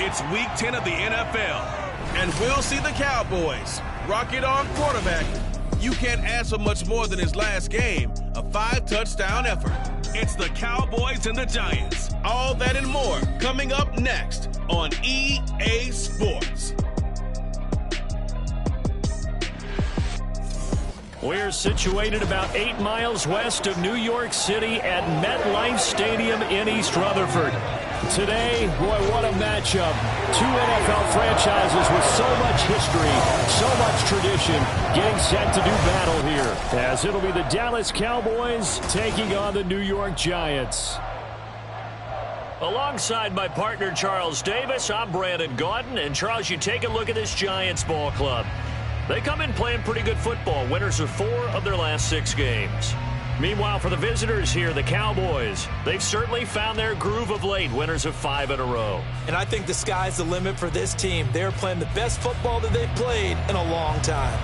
It's Week 10 of the NFL, and we'll see the Cowboys rock it on quarterback. You can't ask for much more than his last game, a 5-touchdown effort. It's the Cowboys and the Giants. All that and more coming up next on EA Sports. We're situated about 8 miles west of New York City at MetLife Stadium in East Rutherford. Today, boy, what a matchup. Two NFL franchises with so much history, so much tradition, getting set to do battle here, as it'll be the Dallas Cowboys taking on the New York Giants. Alongside my partner, Charles Davis, I'm Brandon Gaudin. And, Charles, you take a look at this Giants ball club. They come in playing pretty good football, winners of 4 of their last 6 games. Meanwhile, for the visitors here, the Cowboys, they've certainly found their groove of late, winners of 5 in a row. And I think the sky's the limit for this team. They're playing the best football that they've played in a long time.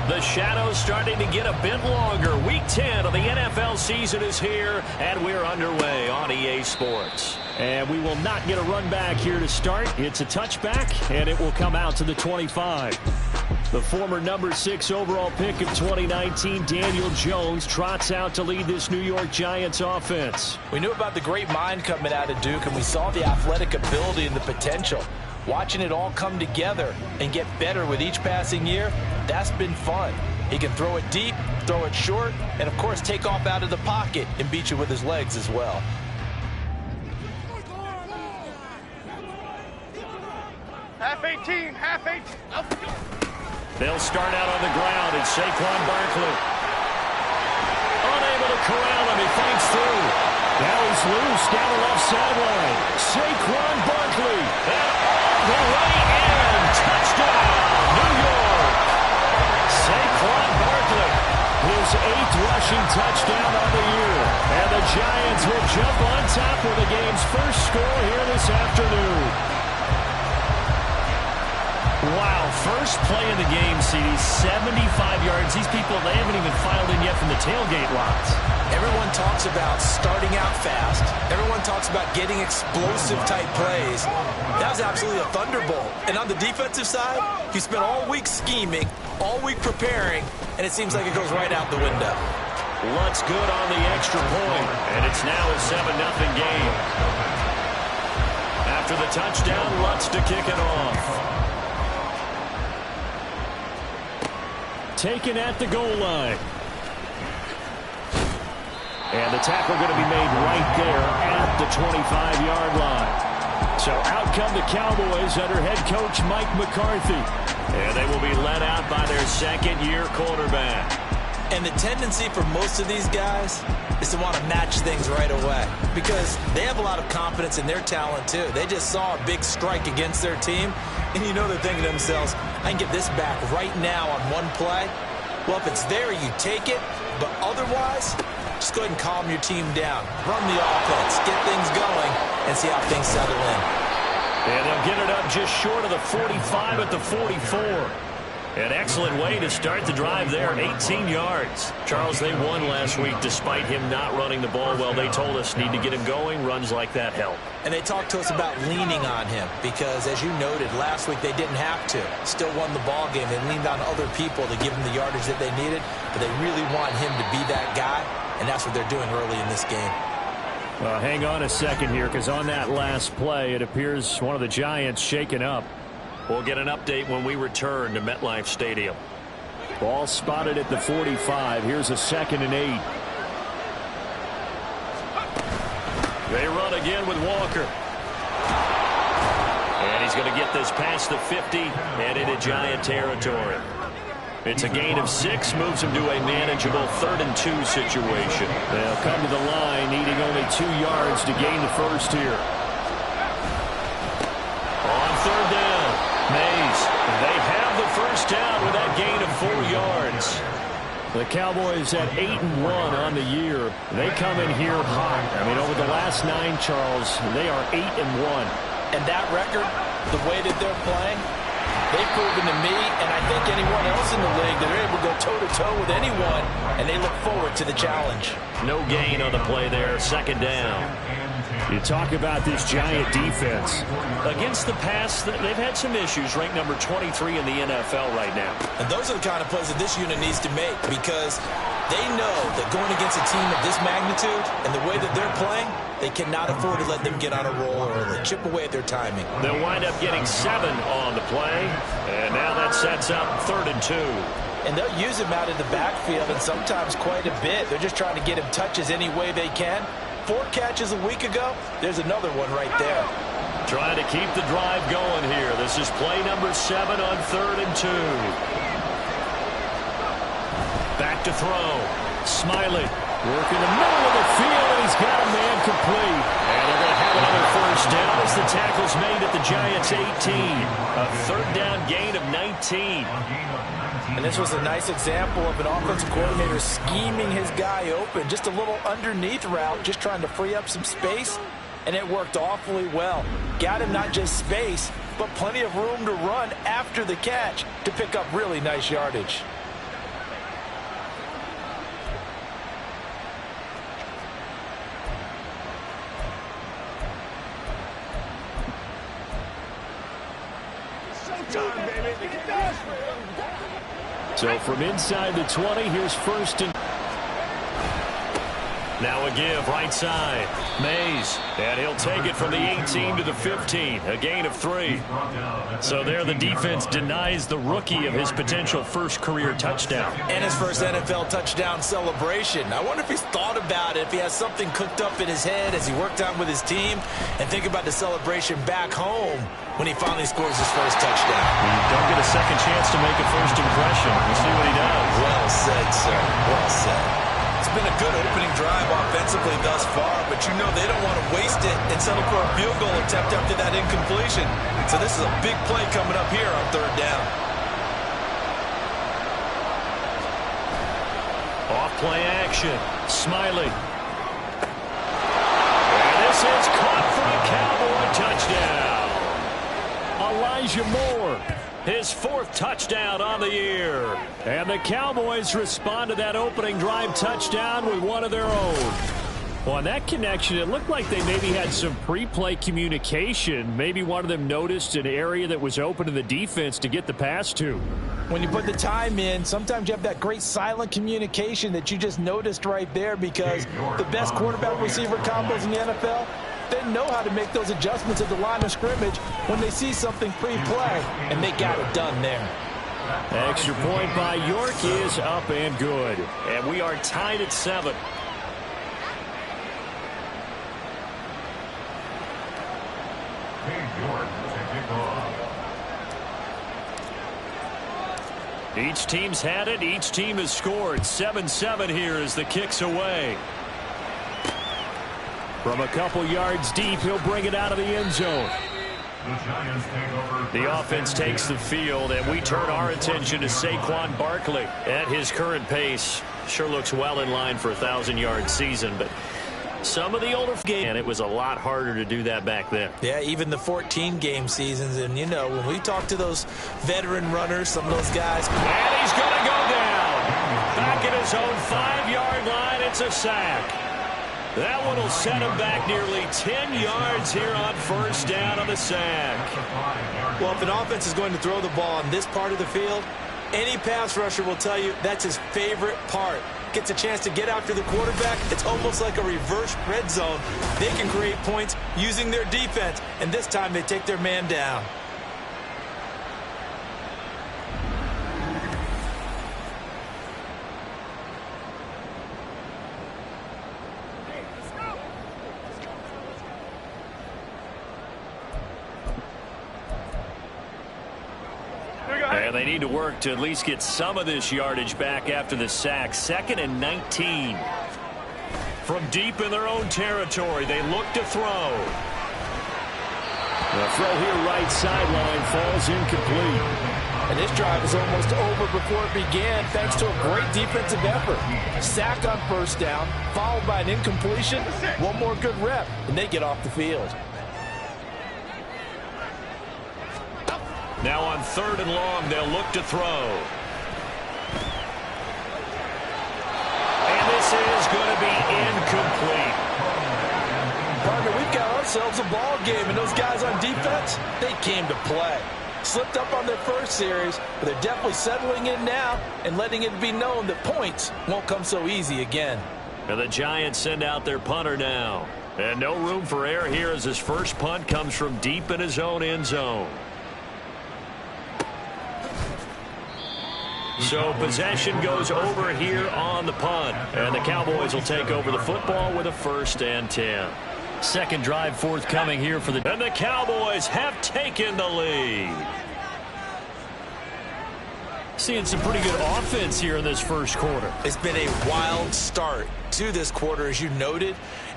The shadow's starting to get a bit longer. Week 10 of the NFL season is here, and we're underway on EA Sports. And we will not get a run back here to start. It's a touchback, and it will come out to the 25. The former number 6 overall pick of 2019, Daniel Jones, trots out to lead this New York Giants offense. We knew about the great mind coming out of Duke, and we saw the athletic ability and the potential. Watching it all come together and get better with each passing year, that's been fun. He can throw it deep, throw it short, and, of course, take off out of the pocket and beat you with his legs as well. Half 18, half 18. They'll start out on the ground, and Saquon Barkley unable to corral him. He fights through. Now he's loose down the left sideline. Saquon Barkley. The way in. Touchdown, New York. Saquon Barkley, his 8th rushing touchdown of the year. And the Giants will jump on top with the game's first score here this afternoon. Wow, first play of the game, CD, 75 yards. These people, they haven't even filed in yet from the tailgate lots. Everyone talks about starting out fast. Everyone talks about getting explosive-type plays. That was absolutely a thunderbolt. And on the defensive side, you spent all week scheming, all week preparing, and it seems like it goes right out the window. Lutz good on the extra point, and it's now a 7-0 game. After the touchdown, Lutz to kick it off. Taken at the goal line. And the tackle going to be made right there at the 25-yard line. So out come the Cowboys under head coach Mike McCarthy. And they will be led out by their second-year quarterback. And the tendency for most of these guys is to want to match things right away because they have a lot of confidence in their talent, too. They just saw a big strike against their team, and you know they're thinking to themselves, I can get this back right now on one play. Well, if it's there, you take it, but otherwise, just go ahead and calm your team down. Run the offense, get things going, and see how things settle in. And they'll get it up just short of the 45 at the 44. An excellent way to start the drive there, 18 yards. Charles, they won last week despite him not running the ball well. They told us need to get him going. Runs like that help. And they talked to us about leaning on him because, as you noted, last week they didn't have to. Still won the ball game. They leaned on other people to give them the yardage that they needed, but they really want him to be that guy, and that's what they're doing early in this game. Well, hang on a second here because on that last play, it appears one of the Giants shaken up. We'll get an update when we return to MetLife Stadium. Ball spotted at the 45. Here's a 2nd and 8. They run again with Walker. And he's going to get this past the 50 and into Giant territory. It's a gain of 6, moves him to a manageable 3rd and 2 situation. They'll come to the line, needing only 2 yards to gain the first here. On 3rd down. Mays, they have the first down with that gain of 4 yards. The Cowboys at 8-1 on the year. They come in here hot. I mean, over the last 9, Charles, they are 8-1. And that record, the way that they're playing, They've proven to me, and I think anyone else in the league, that they're able to go toe-to-toe with anyone, and they look forward to the challenge. No gain on the play there, second down. You talk about this Giant defense. Against the pass, they've had some issues, ranked number 23 in the NFL right now. And those are the kind of plays that this unit needs to make, because they know that going against a team of this magnitude and the way that they're playing, they cannot afford to let them get on a roll or chip away at their timing. They'll wind up getting 7 on the play, and now that sets up 3rd and 2. And they'll use him out in the backfield, and sometimes quite a bit. They're just trying to get him touches any way they can. 4 catches a week ago, there's another one right there. Trying to keep the drive going here. This is play number 7 on 3rd and 2. Back to throw. Smiley working the middle of the field, and he's got a man complete. And they're going to have another first down as the tackle's made at the Giants' 18. A 3rd down gain of 19. And this was a nice example of an offensive coordinator scheming his guy open. Just a little underneath route, just trying to free up some space, and it worked awfully well. Got him not just space, but plenty of room to run after the catch to pick up really nice yardage. So from inside the 20, here's 1st and... Now a give, right side. Mays, and he'll take it from the 18 to the 15, a gain of 3. So there the defense denies the rookie of his potential first career touchdown. And his first NFL touchdown celebration. I wonder if he's thought about it, if he has something cooked up in his head as he worked out with his team, and think about the celebration back home when he finally scores his first touchdown. You don't get a second chance to make a first impression. We'll see what he does. Well said, sir. Well said. It's been a good opening drive offensively thus far, but you know they don't want to waste it and settle for a field goal attempt after that incompletion. So this is a big play coming up here on 3rd down. Off play action. Smiley. And this is caught for a Cowboy touchdown. Elijah Moore, his 4th touchdown on the year. And the Cowboys respond to that opening drive touchdown with one of their own. Well, on that connection, it looked like they maybe had some pre-play communication. Maybe one of them noticed an area that was open to the defense to get the pass to. When you put the time in, sometimes you have that great silent communication that you just noticed right there, because the best quarterback-receiver combos in the NFL, they know how to make those adjustments at the line of scrimmage when they see something pre-play, and they got it done there. Extra point by York is up and good. And we are tied at 7. Each team's had it. Each team has scored. 7-7 here as the kick's away. From a couple yards deep, he'll bring it out of the end zone. The offense takes the field, and we turn our attention to Saquon Barkley. At his current pace, sure looks well in line for a 1,000-yard season, but some of the older games, and it was a lot harder to do that back then. Yeah, even the 14-game seasons, and you know, when we talk to those veteran runners, some of those guys. And he's going to go down. Back at his own 5-yard line, it's a sack. That one will set him back nearly 10 yards here on 1st down on the sack. Well, if an offense is going to throw the ball on this part of the field, any pass rusher will tell you that's his favorite part. Gets a chance to get after the quarterback. It's almost like a reverse red zone. They can create points using their defense, and this time they take their man down. And they need to work to at least get some of this yardage back after the sack. 2nd and 19. From deep in their own territory, they look to throw. The throw here right sideline falls incomplete. And this drive is almost over before it began, thanks to a great defensive effort. Sack on 1st down, followed by an incompletion. One more good rep, and they get off the field. Now on 3rd and long, they'll look to throw. And this is going to be incomplete. Partner, we've got ourselves a ball game, and those guys on defense, they came to play. Slipped up on their first series, but they're definitely settling in now and letting it be known that points won't come so easy again. And the Giants send out their punter now. And no room for error here as his first punt comes from deep in his own end zone. So possession goes over here on the punt. And the Cowboys will take over the football with a 1st and 10. Second drive forthcoming here for the... And the Cowboys have taken the lead. Seeing some pretty good offense here in this first quarter. It's been a wild start to this quarter, as you noted.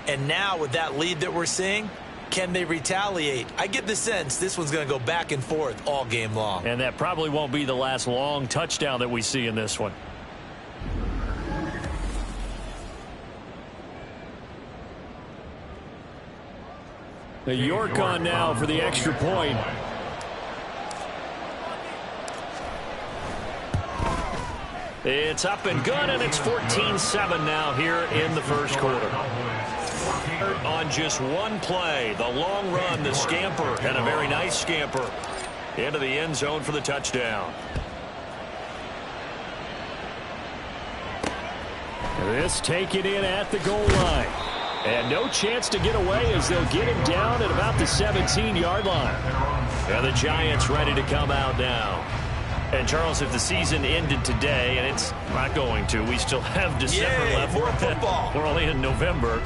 And now with that lead that we're seeing, can they retaliate? I get the sense this one's going to go back and forth all game long. And that probably won't be the last long touchdown that we see in this one. The York on now for the extra point. It's up and good, and it's 14-7 now here in the first quarter. On just one play, the long run, the scamper, and a very nice scamper into the end zone for the touchdown. This taken in at the goal line. And no chance to get away as they'll get him down at about the 17-yard line. And the Giants ready to come out now. And, Charles, if the season ended today, and it's not going to, we still have December left. More football. We're only in November.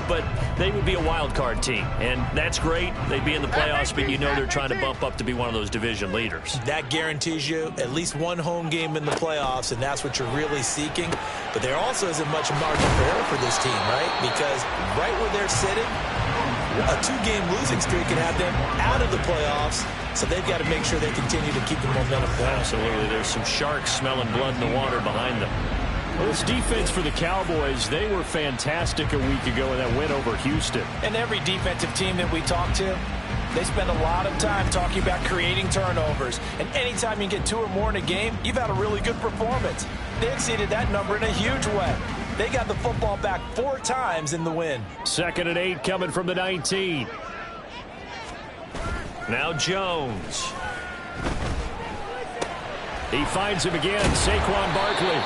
But they would be a wild card team. And that's great. They'd be in the playoffs, but you know they're trying to bump up to be one of those division leaders. That guarantees you at least one home game in the playoffs, and that's what you're really seeking. But there also isn't much margin for error for this team, right? Because right where they're sitting, a 2-game losing streak can have them out of the playoffs. So they've got to make sure they continue to keep the momentum going. Absolutely. There's some sharks smelling blood in the water behind them. Well, this defense for the Cowboys, they were fantastic a week ago in that win over Houston. And every defensive team that we talk to, they spend a lot of time talking about creating turnovers. And anytime you get 2 or more in a game, you've had a really good performance. They exceeded that number in a huge way. They got the football back 4 times in the win. 2nd and 8 coming from the 19. Now Jones. He finds him again, Saquon Barkley.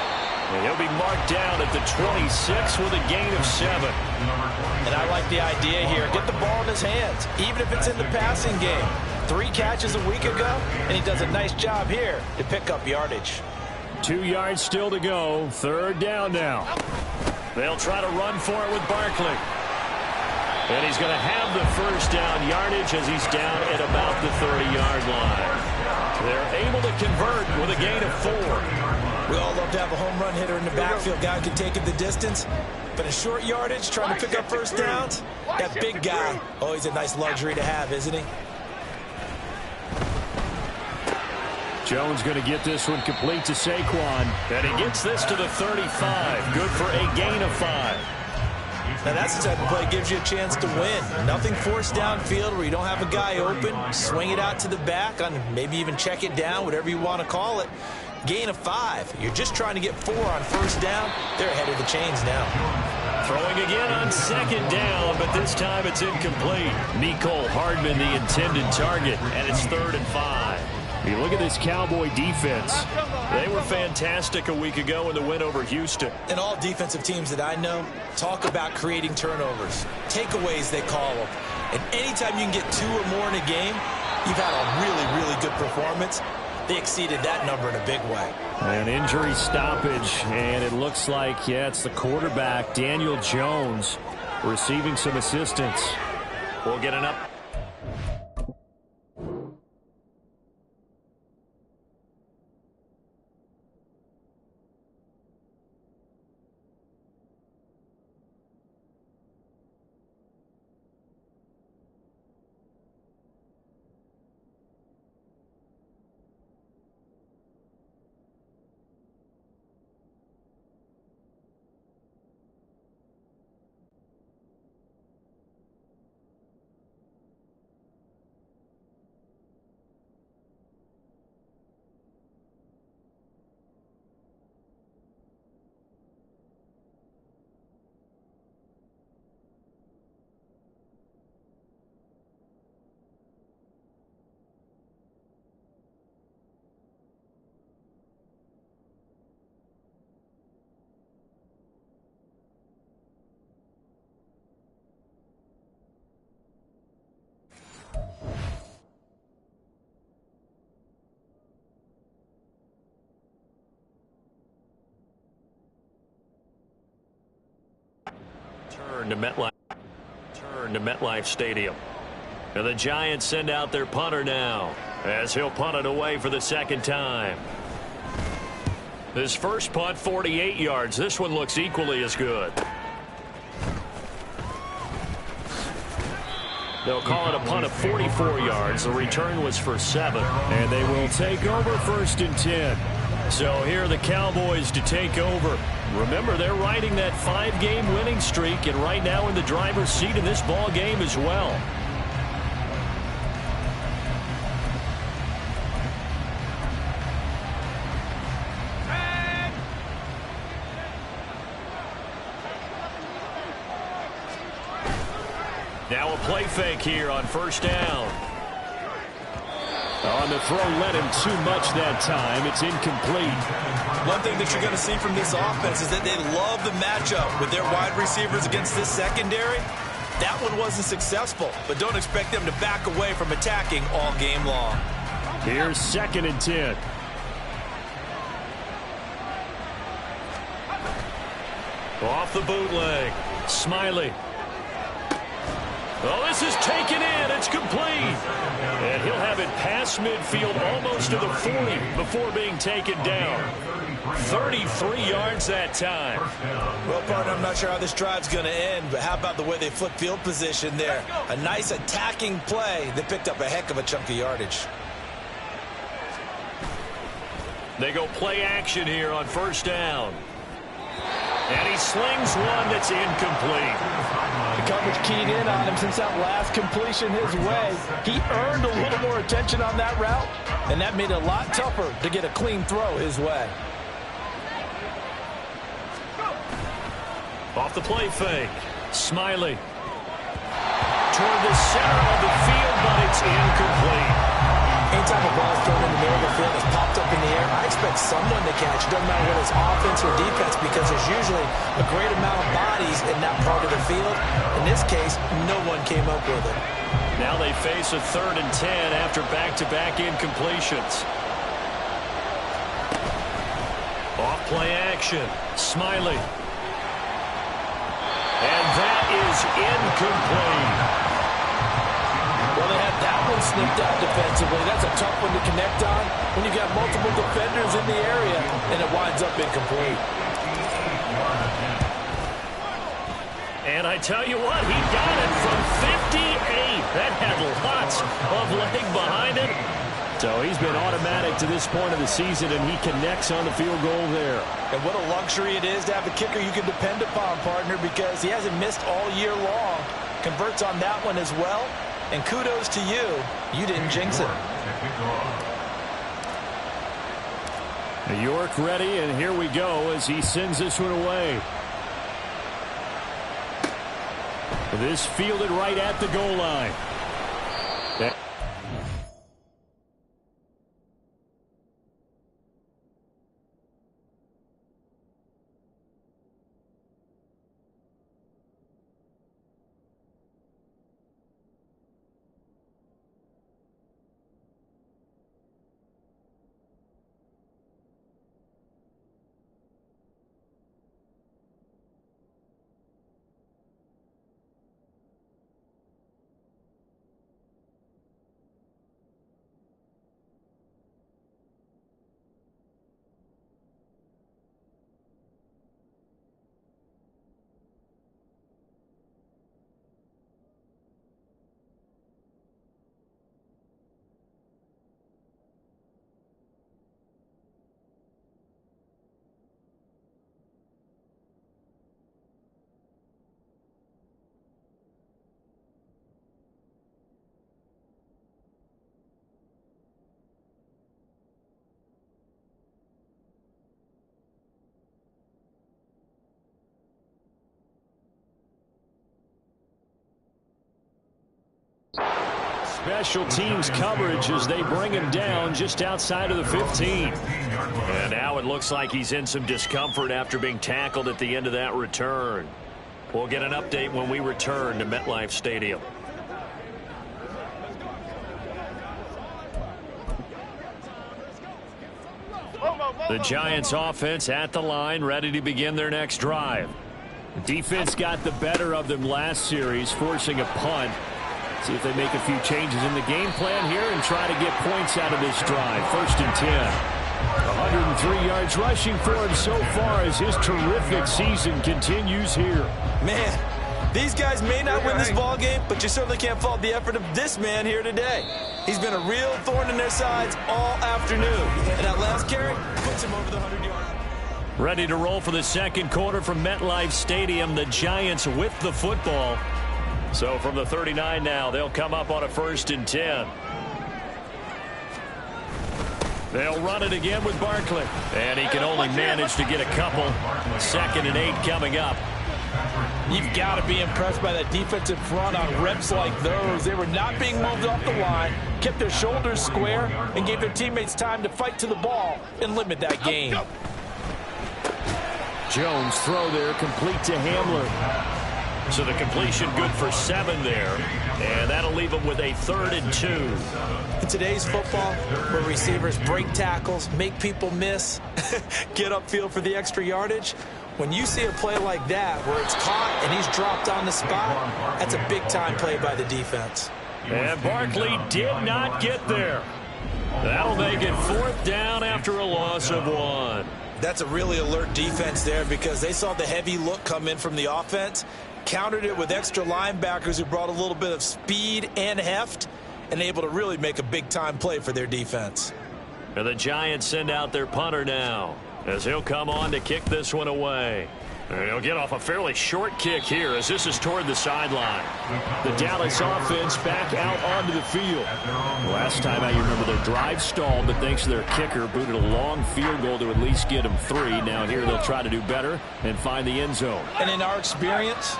And he'll be marked down at the 26 with a gain of 7. And I like the idea here. Get the ball in his hands, even if it's in the passing game. 3 catches a week ago, and he does a nice job here to pick up yardage. 2 yards still to go. 3rd down now. They'll try to run for it with Barkley. And he's going to have the 1st down yardage as he's down at about the 30-yard line. They're able to convert with a gain of 4. We all love to have a home run hitter in the backfield. Guy who can take it the distance. But in short yardage, trying to pick up 1st downs, that big guy, oh, he's a nice luxury to have, isn't he? Jones going to get this one complete to Saquon. And he gets this to the 35. Good for a gain of 5. Now that's the type of play that gives you a chance to win. Nothing forced downfield where you don't have a guy open. Swing it out to the back, on maybe even check it down, whatever you want to call it. Gain of 5. You're just trying to get 4 on 1st down. They're ahead of the chains now. Throwing again on 2nd down, but this time it's incomplete. Mecole Hardman, the intended target, and it's 3rd and 5. You look at this Cowboy defense. They were fantastic a week ago in the win over Houston. And all defensive teams that I know talk about creating turnovers. Takeaways, they call them. And anytime you can get 2 or more in a game, you've had a really, really good performance. They exceeded that number in a big way. An injury stoppage, and it looks like, yeah, it's the quarterback, Daniel Jones, receiving some assistance. We'll get an up. Turn to MetLife Stadium. And the Giants send out their punter now, as he'll punt it away for the second time. His first punt, 48 yards. This one looks equally as good. They'll call it a punt of 44 yards. The return was for 7. And they will take over 1st and 10. So here are the Cowboys to take over. Remember, they're riding that 5-game winning streak, and right now in the driver's seat in this ball game as well. Now a play fake here on 1st down. On the throw, let him too much that time. It's incomplete. One thing that you're going to see from this offense is that they love the matchup with their wide receivers against this secondary. That one wasn't successful, but don't expect them to back away from attacking all game long. Here's 2nd and 10. Off the bootleg. Smiley. Oh, this is taken in. It's complete. And he'll have it past midfield almost to the 40 before being taken down. 33 yards that time. Well, partner, I'm not sure how this drive's going to end, but how about the way they flip field position there? A nice attacking play that picked up a heck of a chunk of yardage. They go play action here on 1st down. And he slings one that's incomplete. The coverage keyed in on him since that last completion his way. He earned a little more attention on that route, and that made it a lot tougher to get a clean throw his way. Off the play fake. Smiley. Toward the center of the field, but it's incomplete. Anytime a ball is thrown in the middle of the field, it's popped up in the air, I expect someone to catch. It doesn't matter whether it's offense or defense, because there's usually a great amount of bodies in that part of the field. In this case, no one came up with it. Now they face a 3rd and 10 after back-to-back incompletions. Off play action. Smiley. And that is incomplete. Well, they had that one snipped out defensively. That's a tough one to connect on when you've got multiple defenders in the area, and it winds up incomplete. And I tell you what, he got it from 58. That had lots of leg behind it. So he's been automatic to this point of the season, and he connects on the field goal there. And what a luxury it is to have a kicker you can depend upon, partner, because he hasn't missed all year long. Converts on that one as well. And kudos to you. You didn't jinx it. York ready, and here we go as he sends this one away. This fielded right at the goal line. Special teams coverage as they bring him down just outside of the 15. And now it looks like he's in some discomfort after being tackled at the end of that return. We'll get an update when we return to MetLife Stadium. The Giants offense at the line, ready to begin their next drive. Defense got the better of them last series, forcing a punt. See if they make a few changes in the game plan here and try to get points out of this drive. 1st and 10. 103 yards rushing for him so far as his terrific season continues here. Man, these guys may not win this ball game, but you certainly can't fault the effort of this man here today. He's been a real thorn in their sides all afternoon. And that last carry puts him over the 100-yard line. Ready to roll for the second quarter from MetLife Stadium. The Giants with the football. So from the 39 now, they'll come up on a 1st and 10. They'll run it again with Barkley. And he can only manage to get a couple. 2nd and 8 coming up. You've got to be impressed by that defensive front on reps like those. They were not being moved off the line, kept their shoulders square, and gave their teammates time to fight to the ball and limit that gain. Jones throw there, complete to Hamler. So the completion good for 7 there. And that'll leave them with a 3rd and 2. In today's football, where receivers break tackles, make people miss, get upfield for the extra yardage, when you see a play like that where it's caught and he's dropped on the spot, that's a big-time play by the defense. And Barkley did not get there. That'll make it 4th down after a loss of 1. That's a really alert defense there because they saw the heavy look come in from the offense, countered it with extra linebackers who brought a little bit of speed and heft, and able to really make a big-time play for their defense. And the Giants send out their punter now as he'll come on to kick this one away. And he'll get off a fairly short kick here as this is toward the sideline. The Dallas offense back out onto the field. Last time I remember their drive stalled, but thanks to their kicker, booted a long field goal to at least get them 3. Now here they'll try to do better and find the end zone. And in our experience,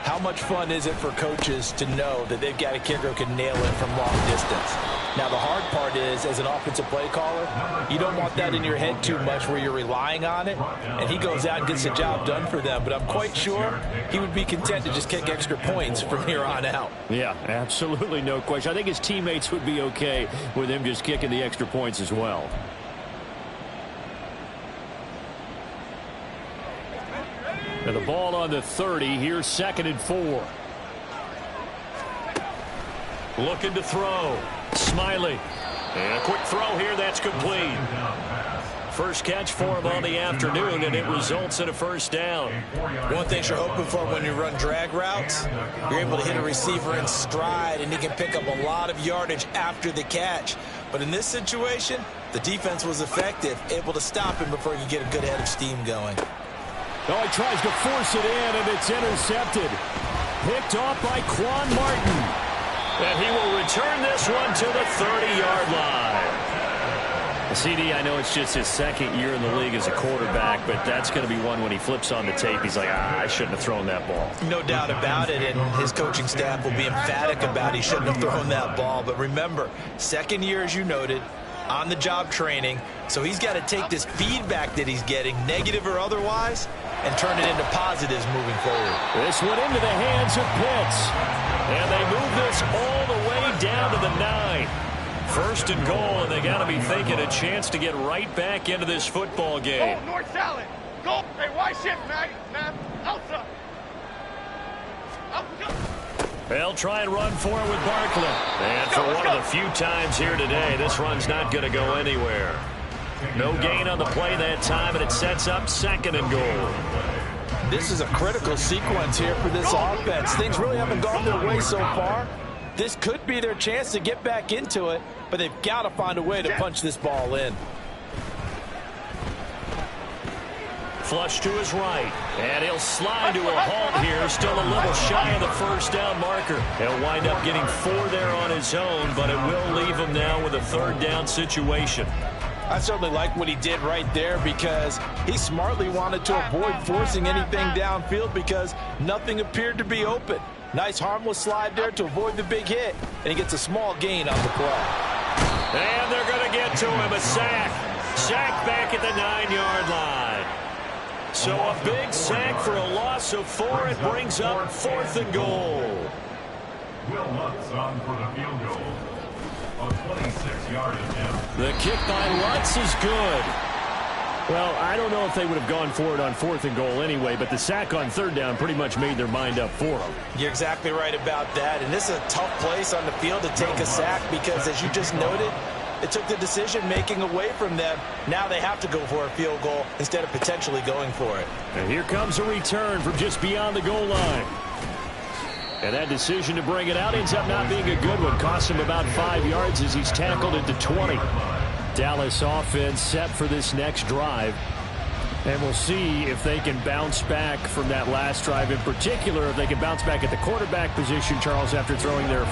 how much fun is it for coaches to know that they've got a kicker who can nail it from long distance? Now, the hard part is, as an offensive play caller, you don't want that in your head too much where you're relying on it, and he goes out and gets the job done for them. But I'm quite sure he would be content to just kick extra points from here on out. Yeah, absolutely no question. I think his teammates would be okay with him just kicking the extra points as well. And the ball on the 30. Here's 2nd and 4. Looking to throw. Smiley. And a quick throw here. That's complete. First catch for him on the afternoon, and it results in a 1st down. One thing you're hoping for when you run drag routes, you're able to hit a receiver in stride, and he can pick up a lot of yardage after the catch. But in this situation, the defense was effective, able to stop him before he could get a good head of steam going. Oh, he tries to force it in, and it's intercepted. Picked off by Quan Martin. And he will return this one to the 30-yard line. CD, I know it's just his 2nd year in the league as a quarterback, but that's going to be one when he flips on the tape. He's like, I shouldn't have thrown that ball. No doubt about it, and his coaching staff will be emphatic about he shouldn't have thrown that ball. But remember, 2nd year, as you noted, on-the-job training, so he's got to take this feedback that he's getting, negative or otherwise, and turn it into positives moving forward. This one into the hands of Pitts. And they move this all the way down to the 9. 1st and goal, and they got to be thinking a chance to get right back into this football game. Go, north salad. Go. Hey, wide shift, man. Outside. They'll try and run for it with Barkley. And for one of the few times here today, this run's not going to go anywhere. No gain on the play that time, and it sets up 2nd and goal. This is a critical sequence here for this offense. Things really haven't gone their way so far. This could be their chance to get back into it, but they've got to find a way to punch this ball in. Flush to his right, and he'll slide to a halt here, still a little shy of the 1st down marker. He'll wind up getting 4 there on his own, but it will leave him now with a 3rd down situation. I certainly like what he did right there because he smartly wanted to avoid forcing anything downfield because nothing appeared to be open. Nice harmless slide there to avoid the big hit, and he gets a small gain on the play. And they're going to get to him, a sack. Sack back at the 9-yard line. So a big sack for a loss of 4. It brings up 4th and goal. Will Lutz on for the field goal. A 26-yard attempt. The kick by Lutz is good. Well, I don't know if they would have gone for it on 4th and goal anyway, but the sack on 3rd down pretty much made their mind up for them. You're exactly right about that, and this is a tough place on the field to take a sack because, as you just noted, it took the decision-making away from them. Now they have to go for a field goal instead of potentially going for it. And here comes a return from just beyond the goal line. And that decision to bring it out ends up not being a good one. Costs him about 5 yards as he's tackled into 20. Dallas offense set for this next drive. And we'll see if they can bounce back from that last drive. In particular, if they can bounce back at the quarterback position, Charles, after throwing their